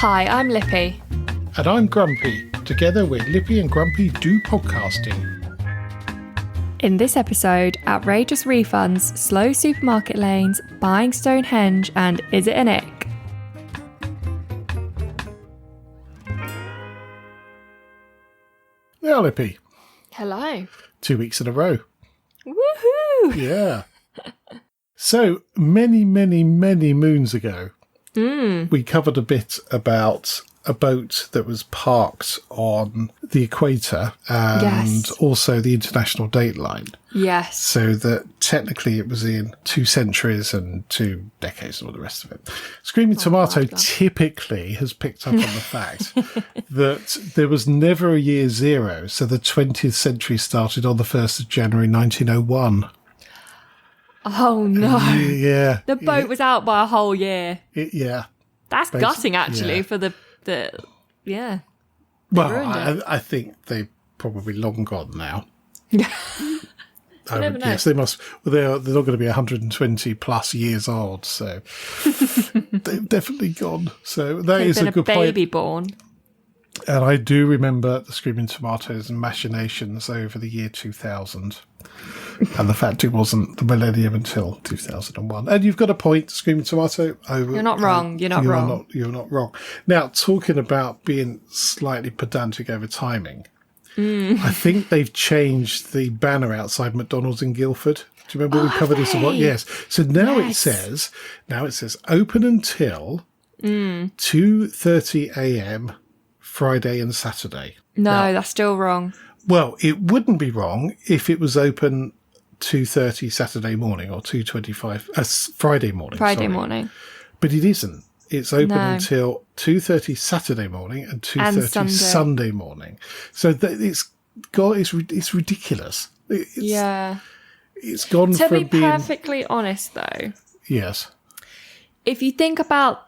Hi, I'm Lippy. And I'm Grumpy. Together we're Lippy and Grumpy do podcasting. In this episode, outrageous refunds, slow supermarket lanes, buying Stonehenge, and is it an ick? Yeah, Lippy. Hello. 2 weeks in a row. Woohoo! Yeah. So, many moons ago, we covered a bit about a boat that was parked on the equator and also the international date line. Yes. So that technically it was in 2 centuries and 2 decades and all the rest of it. Screaming Tomato typically has picked up on the fact that there was never a year zero. So the 20th century started on the 1st of January 1901. Oh no. Yeah. The boat was out by a whole year. Yeah. That's gutting actually for the yeah. Well, I think they're probably long gone now. Never know. Yes, they must. Well, they're not going to be 120 plus years old, so they've definitely gone. So that is a good baby point. Born. And I do remember the Screaming Tomatoes and machinations over the year 2000, and the fact it wasn't the millennium until 2001. And you've got a point, Screaming Tomato. You're not wrong. You're not wrong. You're not wrong. Now, talking about being slightly pedantic over timing. I think they've changed the banner outside McDonalds in Guildford. Do you remember we covered this? Yes. So now it says open until 2:30 a.m. Friday and Saturday. No, that's still wrong. Well, it wouldn't be wrong if it was open 2:30 Saturday morning or 2:25 Friday morning. Friday morning. But it isn't. It's open until 2:30 Saturday morning and 2:30 Sunday morning. So it's ridiculous. It's gone to from be being... perfectly honest, though. Yes. If you think about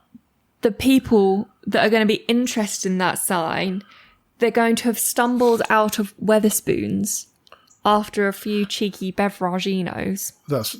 the people that are going to be interested in that sign, they're going to have stumbled out of Weatherspoons after a few cheeky beveraginos. That's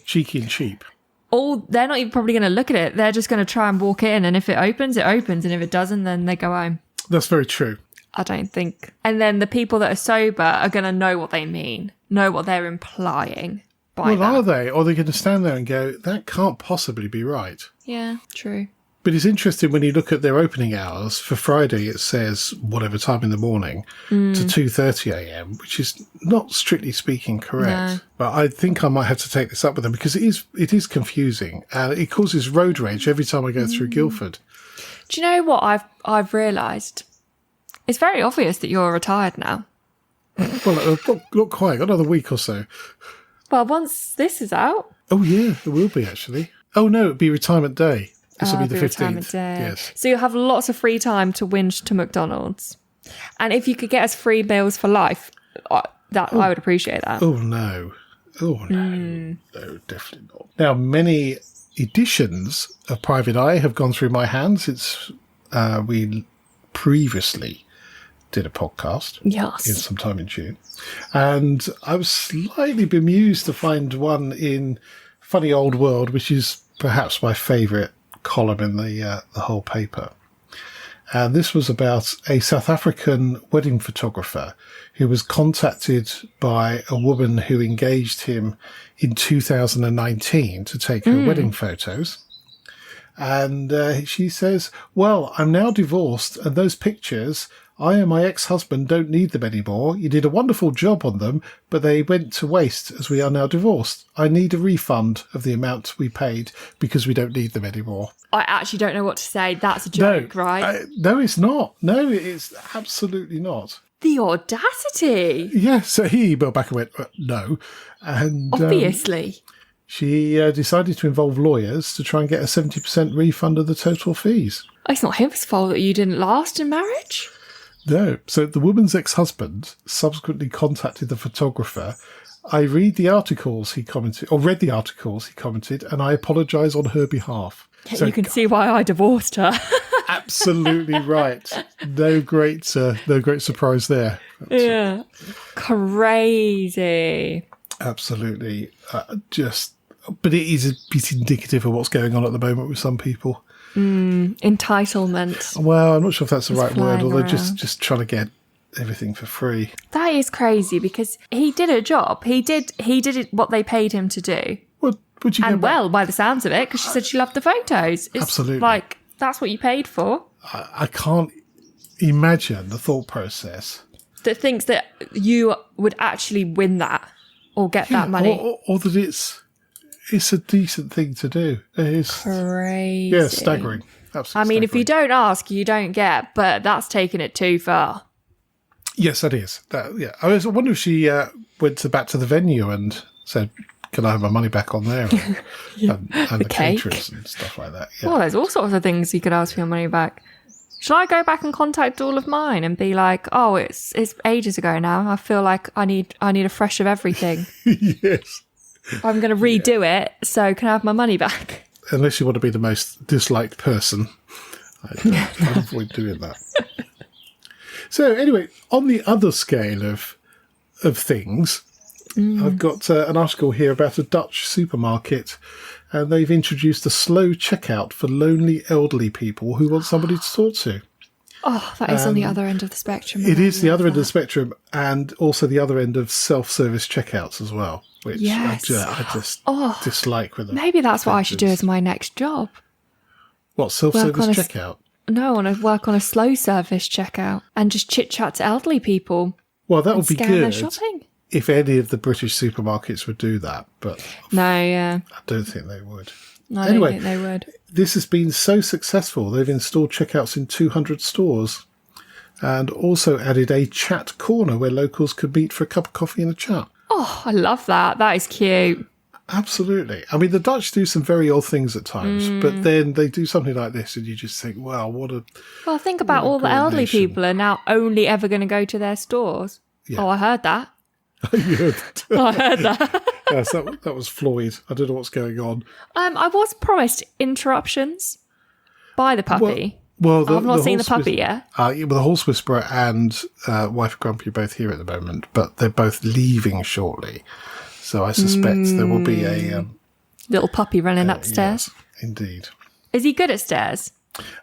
cheeky and cheap. They're not even probably going to look at it. They're just going to try and walk in, and if it opens, it opens, and if it doesn't, then they go home. That's very true. I don't think. And then the people that are sober are going to know what they mean, know what they're implying by that. Well, are they? Or they're going to stand there and go, that can't possibly be right. Yeah, true. But it's interesting when you look at their opening hours. For Friday, it says whatever time in the morning to 2:30 a.m., which is not strictly speaking correct. No. But I think I might have to take this up with them because it is confusing and it causes road rage every time I go through Guildford. Do you know what I've realised? It's very obvious that you're retired now. Well, not quite. Got another week or so. Well, once this is out. Oh yeah, it will be actually. Oh no, it'd be retirement day. This will be the 15th. Yes. So you'll have lots of free time to whinge to McDonald's. And if you could get us free meals for life, I would appreciate that. Oh, no. No, definitely not. Now, many editions of Private Eye have gone through my hands since we previously did a podcast. Yes. In sometime in June. And I was slightly bemused to find one in Funny Old World, which is perhaps my favourite column in the whole paper. And this was about a South African wedding photographer who was contacted by a woman who engaged him in 2019 to take her wedding photos. And she says, well, I'm now divorced and those pictures, I and my ex-husband don't need them anymore. You did a wonderful job on them, but they went to waste as we are now divorced. I need a refund of the amount we paid because we don't need them anymore. I actually don't know what to say. That's a joke, right? No, it's not. No, it's absolutely not. The audacity. Yeah, so he emailed back and went, no. And obviously. She decided to involve lawyers to try and get a 70% refund of the total fees. It's not his fault that you didn't last in marriage. No. So the woman's ex-husband subsequently contacted the photographer. I read the articles he commented, and I apologise on her behalf. So, you can see why I divorced her. Absolutely right. No great surprise there. Yeah. Crazy. Absolutely. But it is a bit indicative of what's going on at the moment with some people. Entitlement. Well, I'm not sure if that's the It's right word, flying although around. just trying to get everything for free. That is crazy because he did a job. He did it what they paid him to do. Well, would you go And back? well, by the sounds of it, because she said she loved the photos. It's Absolutely. like, that's what you paid for. I can't imagine the thought process. That thinks that you would actually win that or get that money. Or that it's a decent thing to do. It is Crazy. Yeah, staggering. Absolutely. I mean, if you staggering. don't ask, you don't get, but that's taking it too far. Yes, that is. I wonder if she went back to the venue and said, "Can I have my money back on there?" And the cake. caterers and stuff like that. Yeah. Well, there's all sorts of things you could ask for your money back. Shall I go back and contact all of mine and be like, "Oh, it's ages ago now. I feel like I need a fresh of everything. Yes. I'm going to redo it. So can I have my money back?" Unless you want to be the most disliked person, I'd avoid doing that. So anyway, on the other scale of things, I've got an article here about a Dutch supermarket, and they've introduced a slow checkout for lonely elderly people who want somebody to talk to. Oh, that is on the other end of the spectrum. It is the other end of the spectrum, and also the other end of self-service checkouts as well, which Yes. I just dislike with them. Maybe that's what I should do as my next job. What, self-service Work on a checkout? No, I want to work on a slow service checkout and just chit chat to elderly people. Well, that would be Scan their good shopping. if any of the British supermarkets would do that, but No, yeah. I don't think they would. I Anyway. don't think they would. This has been so successful, they've installed checkouts in 200 stores and also added a chat corner where locals could meet for a cup of coffee and a chat. Oh, I love that. That is cute. Absolutely. I mean, the Dutch do some very odd things at times, but then they do something like this and you just think, wow, what a... Well, think about all the great elderly nation. people are now only ever going to go to their stores. Yeah. Oh, I heard that. You heard that? I heard that. Yes, that was Floyd. I don't know what's going on. I was promised interruptions by the puppy. Well, I've not seen the horse puppy whis- yet. Well, the horse whisperer and wife Grumpy are both here at the moment, but they're both leaving shortly. So I suspect there will be a Little puppy running upstairs. Yes, indeed. Is he good at stairs?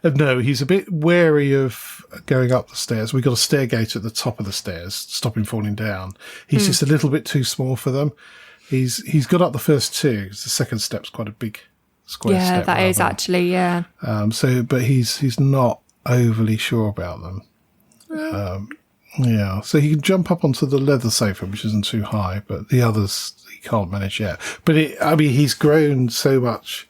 No, he's a bit wary of going up the stairs. We've got a stair gate at the top of the stairs, stop him falling down. He's just a little bit too small for them. He's got up the first two. The second step's quite a big square Yeah, step. that is rather. actually, yeah. But he's not overly sure about them. Yeah, so he can jump up onto the leather sofa, which isn't too high, but the others he can't manage yet. But he's grown so much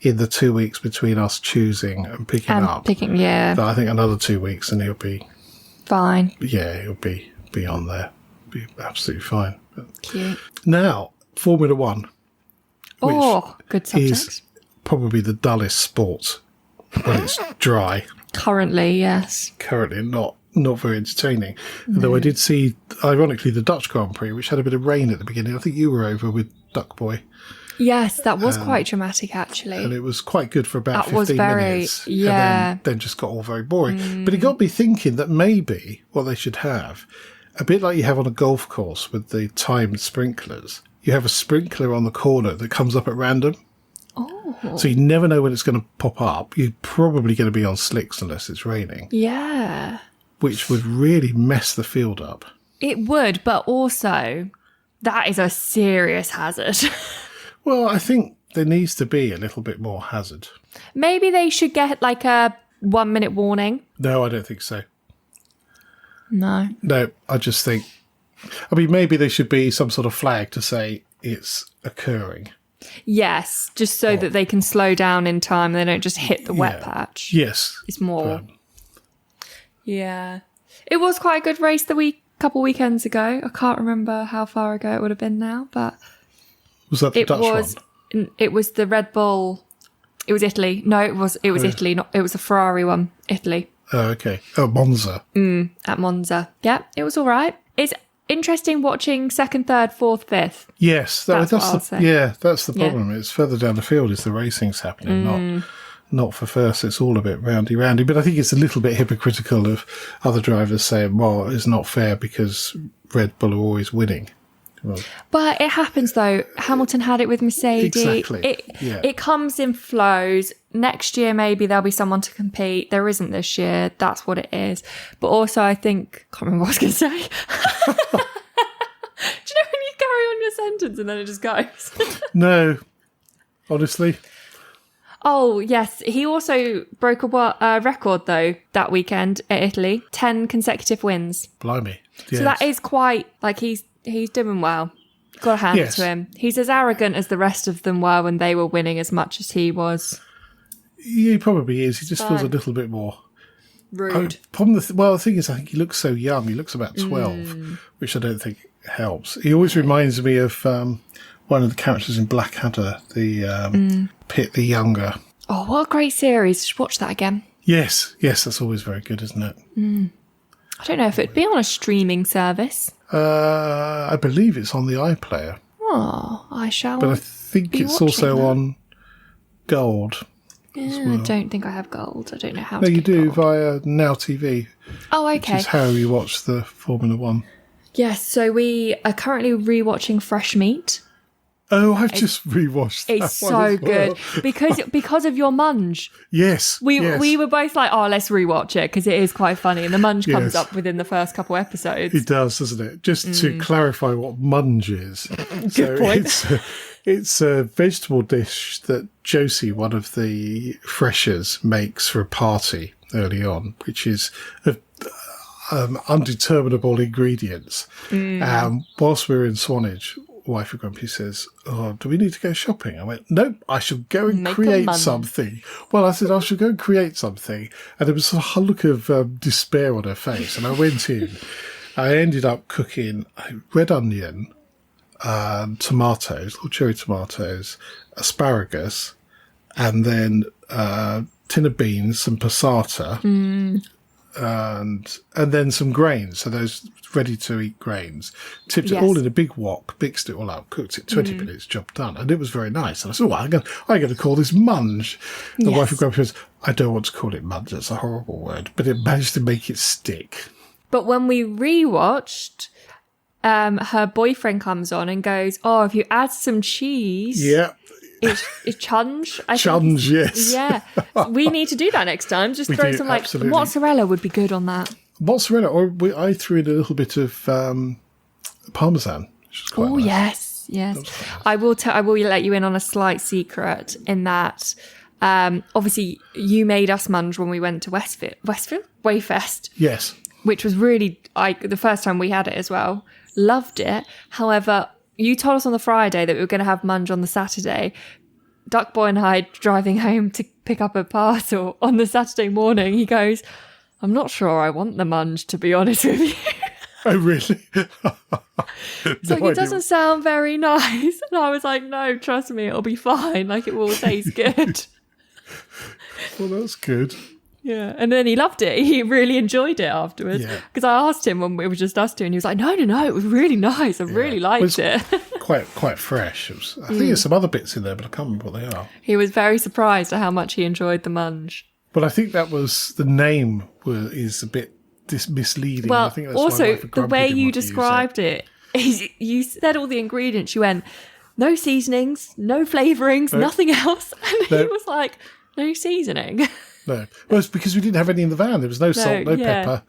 in the 2 weeks between us choosing and picking up. Yeah, that I think another 2 weeks and he'll be fine. he'll be on there, be absolutely fine. But Cute. now Formula One, Oh, good subject. is probably the dullest sport when it's dry. Currently, yes. Currently not very entertaining. Though I did see, ironically, the Dutch Grand Prix, which had a bit of rain at the beginning. I think you were over with Duckboy. Yes, that was quite dramatic, actually. And it was quite good for about That was 15 very- minutes. yeah. And then just got all very boring. But it got me thinking that maybe what they should have, a bit like you have on a golf course with the timed sprinklers, you have a sprinkler on the corner that comes up at random. Oh. So you never know when it's going to pop up. You're probably going to be on slicks unless it's raining, Yeah. which would really mess the field up. It would, but also, that is a serious hazard. Well, I think there needs to be a little bit more hazard. Maybe they should get like a 1 minute warning. No, I don't think so. No. No, I just think... I mean, maybe there should be some sort of flag to say it's occurring. Yes, just so that they can slow down in time. They don't just hit the wet patch. Yes. It's more. Yeah. It was quite a good race couple weekends ago. I can't remember how far ago it would have been now, but Was that the it Dutch was. one? It was the Red Bull. It was Italy. No, it was Italy. Not. It was a Ferrari one. Italy. Oh, okay. Oh, Monza. At Monza. Yeah, it was all right. It's interesting watching second, third, fourth, fifth. Yes. That's what I'll say. Yeah, that's the Yeah. problem. It's further down the field is the racing's happening, not for first. It's all a bit roundy. But I think it's a little bit hypocritical of other drivers saying, well, it's not fair because Red Bull are always winning, Well, But it happens though. Hamilton had it with Mercedes. Exactly. It comes in flows. Next year, maybe there'll be someone to compete. There isn't this year. That's what it is. But also, I think, can't remember what I was going to say. Do you know when you carry on your sentence and then it just goes? no, honestly. Oh, yes. He also broke a record, though, that weekend at Italy. 10 consecutive wins. Blimey. Yes. So that is quite, like, he's doing well. Got a hand Yes. to him. He's as arrogant as the rest of them were when they were winning as much as he was. He probably is. He just feels a little bit more... Rude. The thing is, I think he looks so young. He looks about 12, which I don't think helps. He always reminds me of one of the characters in Blackadder, the Pitt the Younger. Oh, what a great series. Should watch that again. Yes, that's always very good, isn't it? I don't know if it'd be on a streaming service. I believe it's on the iPlayer, Oh, I shall. but I think be it's watching also that. on Gold. I don't think I have Gold. I don't know how No, to you get do Gold. via Now TV, Oh, which okay. is how you watch the Formula One. Yes, so we are currently rewatching Fresh Meat. Oh, I've just rewatched that It's one so as well. good because of your munge. Yes, yes. We were both like, oh, let's rewatch it because it is quite funny, and the munge comes Yes. up within the first couple episodes. It does, doesn't it? Just to clarify what munge is. Good point. It's a vegetable dish that Josie, one of the freshers, makes for a party early on, which is undeterminable ingredients. Whilst we were in Swanage, Wifey Grumpy says, "Oh, do we need to go shopping?" I went, "Nope, I shall go and Make a create munge. something." Well, I said, "I shall go and create something." And there was a look of despair on her face. And I went in. I ended up cooking a red onion, tomatoes, little cherry tomatoes, asparagus, and then tin of beans, some passata, and then some grains. So those ready-to-eat grains. Tipped it all in a big wok, mixed it all up, cooked it 20 minutes, job done. And it was very nice. And I said, I'm going to call this munge. The wife of Grumpy says, "I don't want to call it munge. It's a horrible word." But it managed to make it stick. But when we rewatched, her boyfriend comes on and goes, "Oh, if you add some cheese, Yeah. it's chunge." Chunge, yes. Yeah, we need to do that next time. Just We throw do, some absolutely. mozzarella would be good on that. Mozzarella, or I threw in a little bit of parmesan, which is quite Oh nice. yes. I will let you in on a slight secret in that. Obviously, you made us munge when we went to Westfield Wayfest, Yes. which was really the first time we had it as well. Loved it. However, you told us on the Friday that we were going to have munge on the Saturday. Duckboy and I driving home to pick up a parcel on the Saturday morning. He goes, "I'm not sure I want the munge, to be honest with you." Oh, really? It's like, it doesn't sound very nice. And I was like, no, trust me, it'll be fine. Like, it will taste good. Well, that's good. Yeah. And then he loved it. He really enjoyed it afterwards. Yeah. Because I asked him when it was just us two, and he was like, no, it was really nice. I really liked it. Quite fresh. I think there's some other bits in there, but I can't remember what they are. He was very surprised at how much he enjoyed the munge. But I think that was the name is a bit misleading. I Well, think that's why also, Wife of the Grumpy way didn't you want to use it. described it is you said all the ingredients. You went, no seasonings, no flavourings, nothing else. And he was like, no seasoning. No. Well, it's because we didn't have any in the van. There was no salt, no pepper.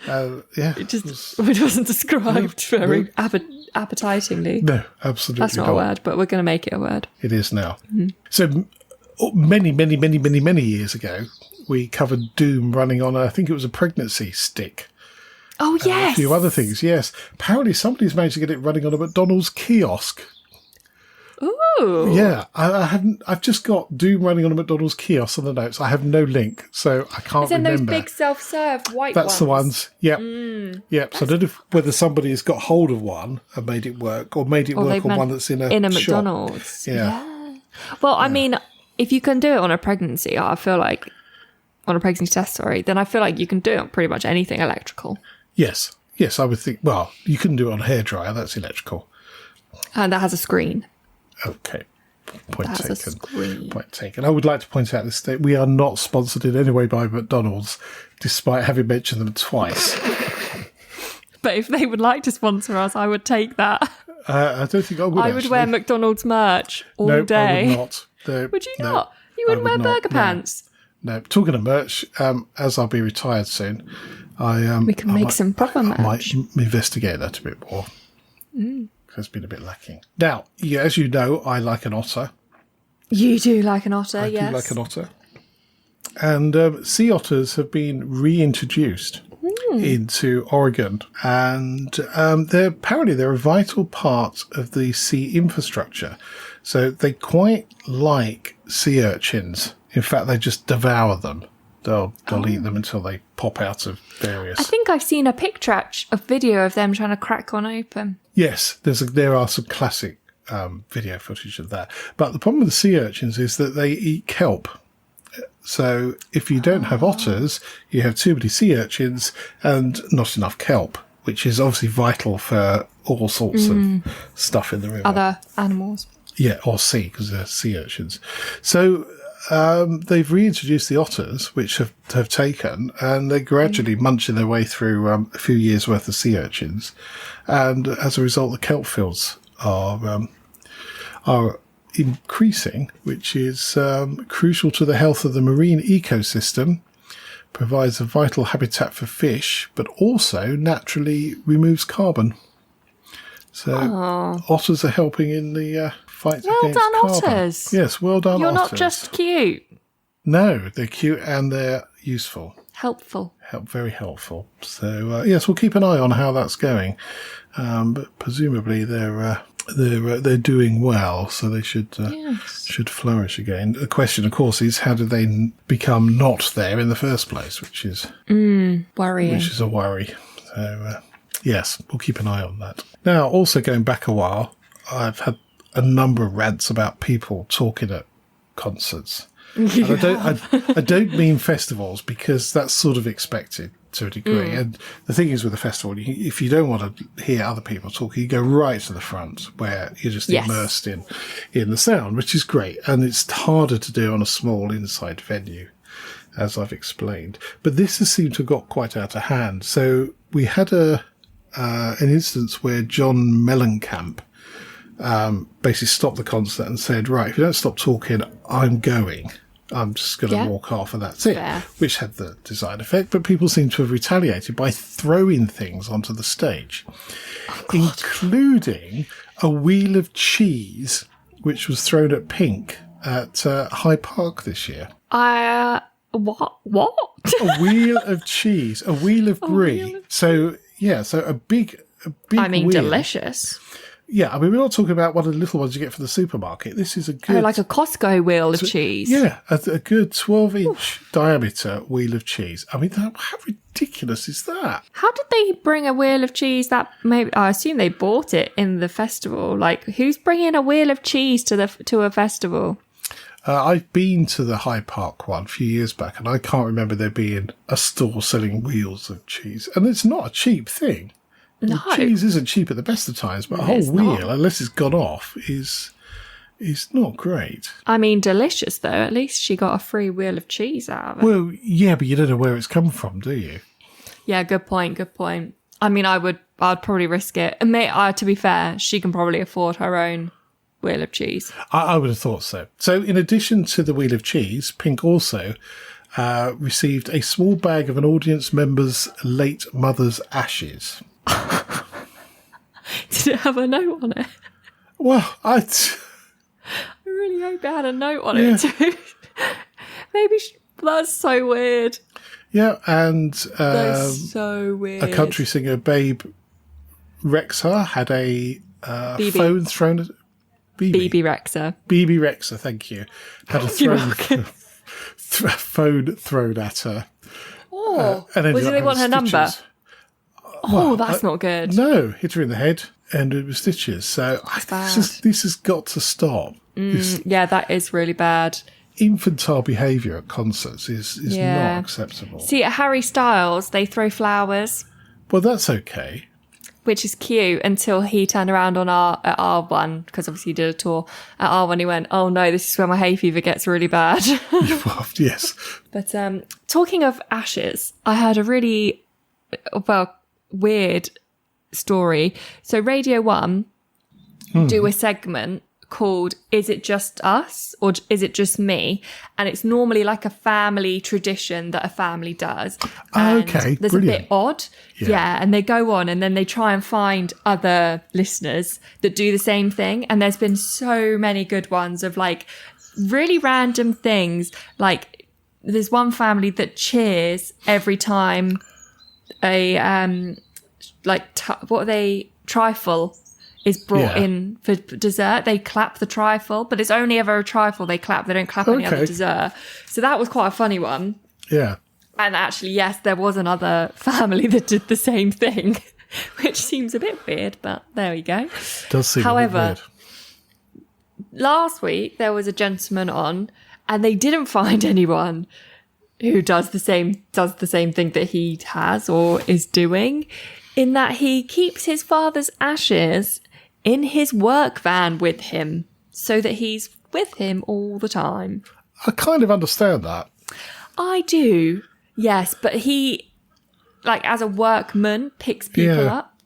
It wasn't described very appetizingly. No, absolutely That's not a word, but we're going to make it a word. It is now. So many years ago, we covered Doom running on, I think it was a pregnancy stick. Oh, yes. A few other things, yes. Apparently somebody's managed to get it running on a McDonald's kiosk. Ooh. Yeah, I haven't. I've just got Doom running on a McDonald's kiosk on the notes. I have no link, so I can't It's in those remember. big self-serve white That's ones. the ones. Yep. Yep. So I don't know whether somebody's got hold of one and made it work, or made it work they've on meant one that's in a shop. McDonald's. Yeah. Well, I mean, if you can do it on a pregnancy, I feel like on a pregnancy test, then I feel like you can do it on pretty much anything electrical. Yes. Yes, I would think. Well, you couldn't do it on a hairdryer. That's electrical. And that has a screen. Okay. Point That's a taken. screen. Point taken. I would like to point out this that we are not sponsored in any way by McDonald's, despite having mentioned them twice. But if they would like to sponsor us, I would take that. I don't think I would. I would wear McDonald's merch all day. I would not. No, would you not? You wouldn't wear burger pants? No. Talking of merch, as I'll be retired soon, we can make some proper merch. I might investigate that a bit more. It's been a bit lacking. Now, as you know, I like an otter. You do like an otter, yes. I do like an otter. And sea otters have been reintroduced into Oregon, and they're a vital part of the sea infrastructure. So they quite like sea urchins. In fact, they just devour them. They'll eat them until they pop out of various... I think I've seen a video of them trying to crack one open. Yes, there are some classic video footage of that. But the problem with the sea urchins is that they eat kelp. So if you don't have otters, you have too many sea urchins and not enough kelp, which is obviously vital for all sorts of stuff in the river. Other animals. Yeah, or sea, because they're sea urchins. So they've reintroduced the otters, which have taken, and they're gradually munching their way through a few years' worth of sea urchins. And as a result, the kelp fields are increasing, which is crucial to the health of the marine ecosystem, provides a vital habitat for fish, but also naturally removes carbon. So otters are helping in the fight against carbon. Well done, otters. Yes, well done, You're otters. not just cute. No, they're cute and they're useful. Helpful. Very helpful. So, yes, we'll keep an eye on how that's going. But presumably they're doing well, so they should flourish again. The question, of course, is how did they become not there in the first place, which is worrying. Which is a worry. So yes, we'll keep an eye on that. Now, also going back a while, I've had a number of rants about people talking at concerts. And I don't mean festivals, because that's sort of expected to a degree. And the thing is with a festival, if you don't want to hear other people talking, you go right to the front where you're just immersed in the sound, which is great. And it's harder to do on a small inside venue, as I've explained. But this has seemed to have got quite out of hand. So we had an instance where John Mellencamp basically stopped the concert and said, right, if you don't stop talking, I'm going. I'm just going to walk off and that's it. Fair. Which had the desired effect, but people seem to have retaliated by throwing things onto the stage, including a wheel of cheese, which was thrown at Pink at Hyde Park this year. What? A wheel of cheese, a wheel of brie. So a big I mean, wheel. Delicious. Yeah, I mean, we're not talking about one of the little ones you get from the supermarket. This is a good... like a Costco wheel of cheese. Yeah, a good 12-inch diameter wheel of cheese. I mean, how ridiculous is that? How did they bring a wheel of cheese that maybe... I assume they bought it in the festival. Like, who's bringing a wheel of cheese to a festival? I've been to the Hyde Park one a few years back, and I can't remember there being a store selling wheels of cheese. And it's not a cheap thing. No. Cheese isn't cheap at the best of times, but a whole wheel, unless it's gone off, is not great. I mean, delicious, though. At least she got a free wheel of cheese out of it. Well, yeah, but you don't know where it's come from, do you? Yeah, good point. I mean, I'd probably risk it. And to be fair, she can probably afford her own wheel of cheese. I would have thought so. So in addition to the wheel of cheese, Pink also received a small bag of an audience member's late mother's ashes. Did it have a note on it? Well, I really hope it had a note on it too. Maybe that's so weird. Yeah, and that's so weird. A country singer, Babe Rexha, had a phone thrown at BB Rexha. BB Rexha, thank you. Had a phone thrown at her. Oh, was it they want her number? Oh, that's not good. No, hit her in the head, ended with stitches. So this has got to stop. Yeah, that is really bad. Infantile behaviour at concerts is not acceptable. See, at Harry Styles, they throw flowers. Well, that's okay. Which is cute until he turned around at our one, because obviously he did a tour. At our one, he went, oh no, this is where my hay fever gets really bad. Yes. But talking of ashes, I heard a really, weird story. So Radio 1 do a segment called Is It Just Us or Is It Just Me? And it's normally like a family tradition that a family does. And Okay, there's brilliant. a bit odd. Yeah, and they go on and then they try and find other listeners that do the same thing. And there's been so many good ones of like really random things. Like there's one family that cheers every time a what are they, trifle is brought in for dessert. They clap the trifle, but it's only ever a trifle they clap. They don't clap any other dessert. So that was quite a funny one. Yeah. And actually, yes, there was another family that did the same thing, which seems a bit weird, but there we go. Does seem However, a bit weird. Last week there was a gentleman on and they didn't find anyone who does the same thing that he has or is doing, in that he keeps his father's ashes in his work van with him so that he's with him all the time. I kind of understand that. I do, yes, but he, like as a workman, picks people up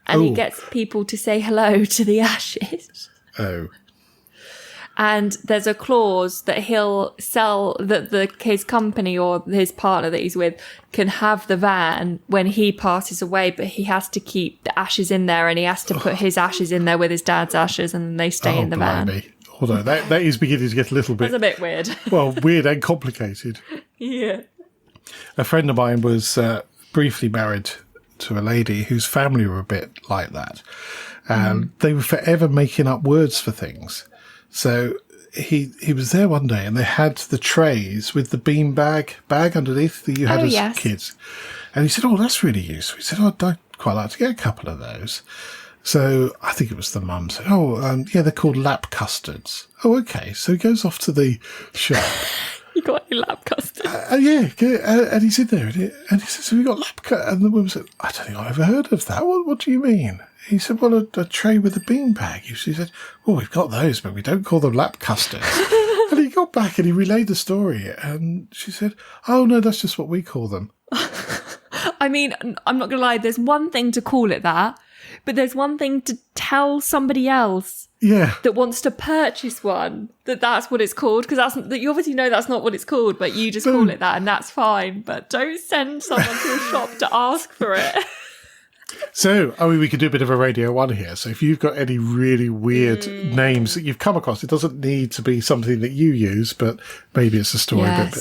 and he gets people to say hello to the ashes. Oh. And there's a clause that he'll sell, that his company or his partner that he's with can have the van when he passes away, but he has to keep the ashes in there and he has to put his ashes in there with his dad's ashes and then they stay in the van. Although that is beginning to get a little bit... That's a bit weird. Well, weird and complicated. Yeah. A friend of mine was briefly married to a lady whose family were a bit like that. And they were forever making up words for things. So he was there one day and they had the trays with the bean bag underneath that you had as kids. And he said, oh, that's really useful. He said, oh, I'd quite like to get a couple of those. So I think it was the mum said, they're called lap custards. Oh, okay. So he goes off to the shop. You got any lap custard? And he's in there and he says, have you got lap custard? And the woman said, I don't think I've ever heard of that. What do you mean? He said, well, a tray with a bean bag. She said, well, we've got those, but we don't call them lap custards. And he got back and he relayed the story. And she said, oh, no, that's just what we call them. I mean, I'm not going to lie. There's one thing to call it that, but there's one thing to tell somebody else that wants to purchase one that's what it's called. Because you obviously know that's not what it's called, but you just call it that and that's fine. But don't send someone to a shop to ask for it. So, we could do a bit of a Radio 1 here. So if you've got any really weird names that you've come across, it doesn't need to be something that you use, but maybe it's a story a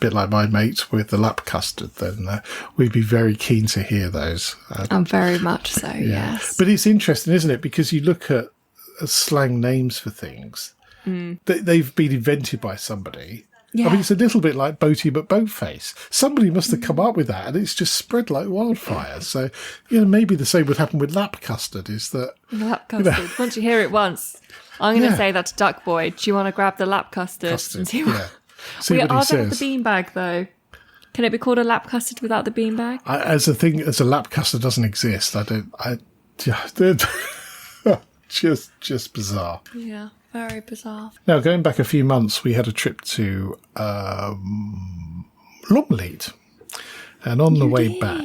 bit like my mate with the lap custard, then we'd be very keen to hear those. I'm very much so, yes. But it's interesting, isn't it? Because you look at slang names for things, they've been invented by somebody. Yeah. I mean, it's a little bit like Boaty but Boatface. Somebody must have come up with that, and it's just spread like wildfire. So, maybe the same would happen with lap custard. Is that lap custard? Once you hear it once, I'm going to say that to Duckboy. Do you want to grab the lap custard? See what we he are says. With the beanbag though. Can it be called a lap custard without the beanbag? As a lap custard doesn't exist. Just bizarre. Yeah. Very bizarre. Now, going back a few months, we had a trip to Longleat. And on the way back,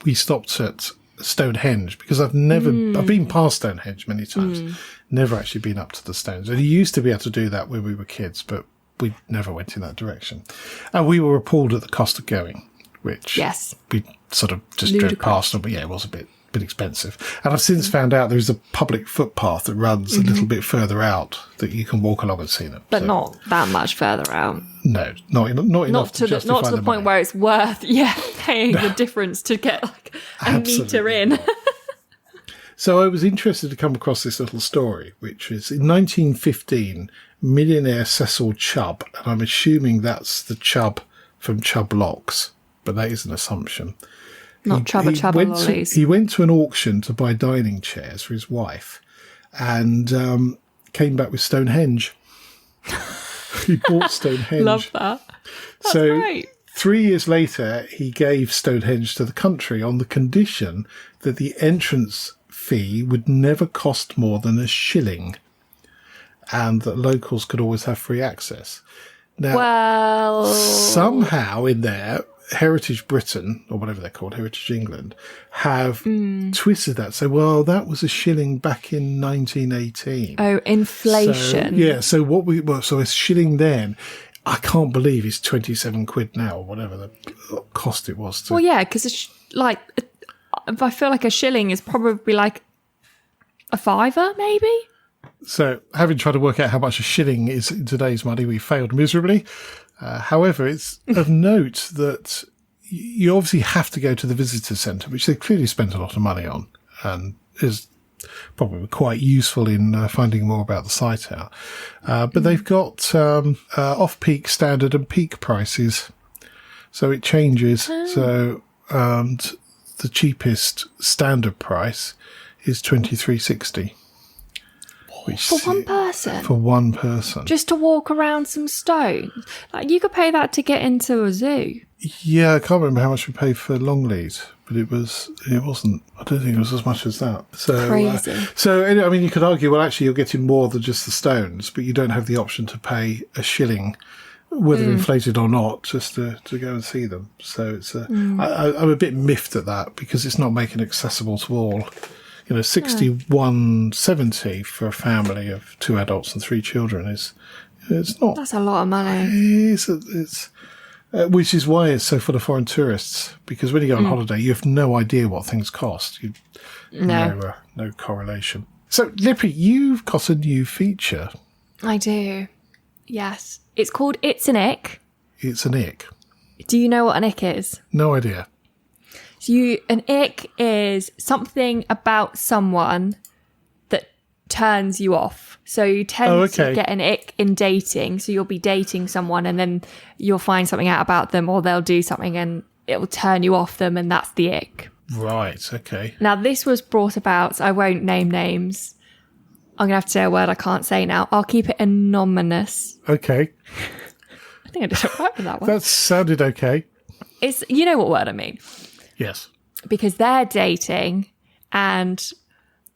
we stopped at Stonehenge because I've been past Stonehenge many times, never actually been up to the stones. And you used to be able to do that when we were kids, but we never went in that direction. And we were appalled at the cost of going, which we sort of just drove past them. But it was a bit expensive. And I've since found out there's a public footpath that runs a little bit further out that you can walk along and see them. But not that much further out. No, not enough to justify not to the point where it's worth paying the difference to get like a metre in. So I was interested to come across this little story, which is in 1915, millionaire Cecil Chubb, and I'm assuming that's the Chubb from Chubb Locks, but that is an assumption. Not Chubba Lollies. He went to an auction to buy dining chairs for his wife and came back with Stonehenge. He bought Stonehenge. Love that. That's great. 3 years later, he gave Stonehenge to the country on the condition that the entrance fee would never cost more than £1 and that locals could always have free access. Now, somehow in there, Heritage Britain, or whatever they're called, Heritage England, have twisted that. So, well, that was a shilling back in 1918. Oh, inflation. So a shilling then, I can't believe it's 27 quid now, or whatever the cost it was. Well, yeah, because I feel like a shilling is probably like a fiver, maybe. So, having tried to work out how much a shilling is in today's money, we failed miserably. However, it's of note that you obviously have to go to the visitor centre, which they've clearly spent a lot of money on, and is probably quite useful in finding more about the site out. But they've got off-peak, standard and peak prices. So it changes. So the cheapest standard price is $23.60. For one person? For one person. Just to walk around some stones? Like, you could pay that to get into a zoo. Yeah, I can't remember how much we paid for Longleat, but it wasn't, I don't think it was as much as that. So, crazy. I mean, you could argue, well, actually, you're getting more than just the stones, but you don't have the option to pay a shilling, whether inflated or not, just to go and see them. So it's I'm a bit miffed at that, because it's not making it accessible to all. $61.70 for a family of 2 adults and 3 children it's not. That's a lot of money. It's which is why it's so full of foreign tourists. Because when you go on holiday, you have no idea what things cost. No correlation. So, Lippy, you've got a new feature. I do. Yes, it's called It's an Ick. It's an ick. Do you know what an ick is? No idea. So an ick is something about someone that turns you off. So you tend to get an ick in dating. So you'll be dating someone and then you'll find something out about them, or they'll do something and it will turn you off them, and that's the ick. Right, okay. Now, this was brought about, so I won't name names. I'm going to have to say a word I can't say now. I'll keep it anonymous. Okay. I think I did it right with that one. That sounded okay. You know what word I mean. Yes. Because they're dating and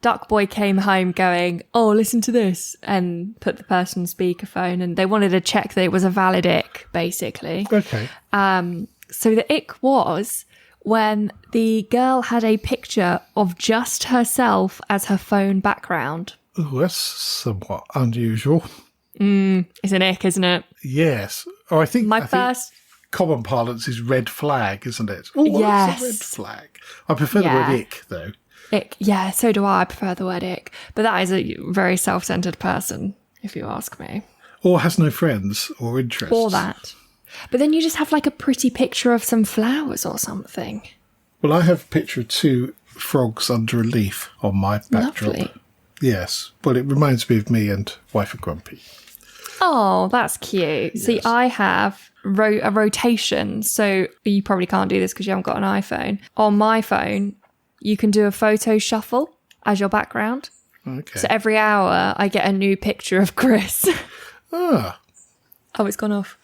Duckboy came home going, oh, listen to this, and put the person on speakerphone, and they wanted to check that it was a valid ick, basically. Okay. So the ick was when the girl had a picture of just herself as her phone background. Oh, that's somewhat unusual. It's an ick, isn't it? Yes. Oh, I think first... common parlance is red flag, isn't it? Oh, yes. That's a red flag. I prefer the word ick, though. Ick. Yeah, so do I. I prefer the word ick. But that is a very self-centered person, if you ask me. Or has no friends or interests. Or that. But then you just have like a pretty picture of some flowers or something. Well, I have a picture of 2 frogs under a leaf on my backdrop. Lovely. Yes. Well, it reminds me of me and Wife of Grumpy. Oh, that's cute. Yes. See, I have a rotation. So you probably can't do this because you haven't got an iPhone. On my phone, you can do a photo shuffle as your background. Okay. So every hour, I get a new picture of Chris. Ah. Oh, it's gone off.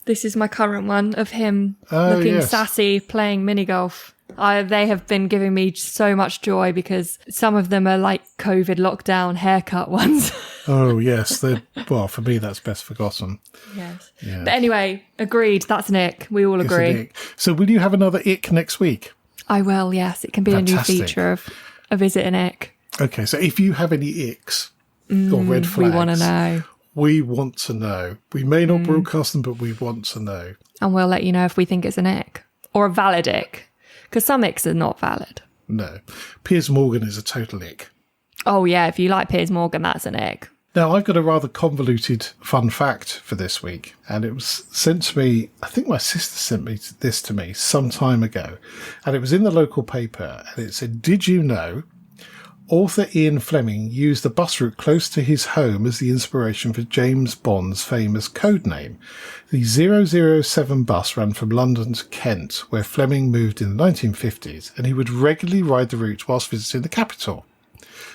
This is my current one of him looking sassy, playing mini golf. They have been giving me so much joy because some of them are like COVID lockdown haircut ones. Oh, yes. Well, for me, that's best forgotten. Yes. Yeah. But anyway, agreed. That's an ick. We all agree. So will you have another ick next week? I will, yes. It can be Fantastic. A new feature of a visit an ick. Okay, so if you have any icks or red flags... We want to know. We want to know. We may not broadcast them, but we want to know. And we'll let you know if we think it's an ick. Or a valid ick. Because some icks are not valid. No. Piers Morgan is a total ick. Oh, yeah. If you like Piers Morgan, that's an ick. Now, I've got a rather convoluted fun fact for this week. And it was sent to me, I think my sister sent this to me some time ago. And it was in the local paper. And it said, did you know author Ian Fleming used the bus route close to his home as the inspiration for James Bond's famous code name? The 007 bus ran from London to Kent, where Fleming moved in the 1950s, and he would regularly ride the route whilst visiting the capital.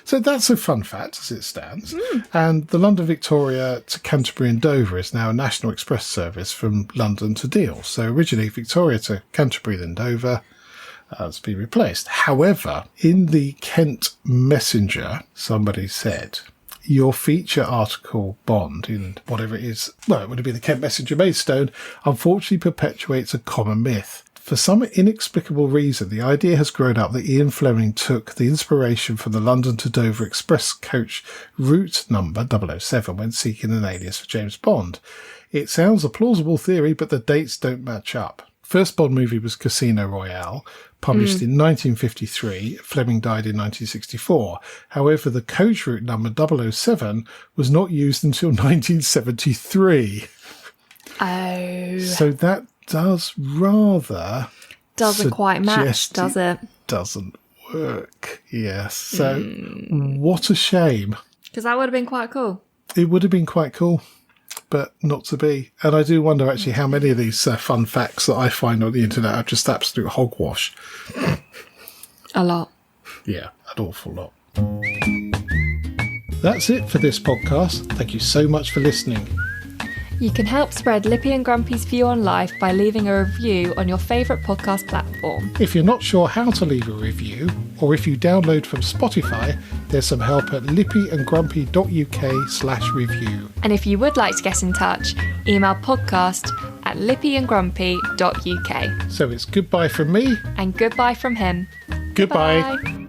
So that's a fun fact as it stands. And the London Victoria to Canterbury and Dover is now a national express service from London to Deal. So originally Victoria to Canterbury, then Dover. It's been replaced. However, in the Kent Messenger, somebody said, your feature article, Bond, in whatever it is, well, it would have been the Kent Messenger Maidstone, unfortunately perpetuates a common myth. For some inexplicable reason, the idea has grown up that Ian Fleming took the inspiration from the London to Dover Express coach route number 007 when seeking an alias for James Bond. It sounds a plausible theory, but the dates don't match up. First Bond movie was Casino Royale, published in 1953. Fleming died in 1964. However, the coach route number 007 was not used until 1973. Oh. So that does rather... Doesn't quite match, does it? Doesn't work. Yes. So what a shame. Because that would have been quite cool. It would have been quite cool, but not to be. And I do wonder actually how many of these fun facts that I find on the internet are just absolute hogwash. A lot. Yeah, an awful lot. That's it for this podcast. Thank you so much for listening. You can help spread Lippy and Grumpy's view on life by leaving a review on your favourite podcast platform. If you're not sure how to leave a review, or if you download from Spotify, there's some help at lippyandgrumpy.uk/review. And if you would like to get in touch, email podcast@lippyandgrumpy.uk. So it's goodbye from me. And goodbye from him. Goodbye. Bye.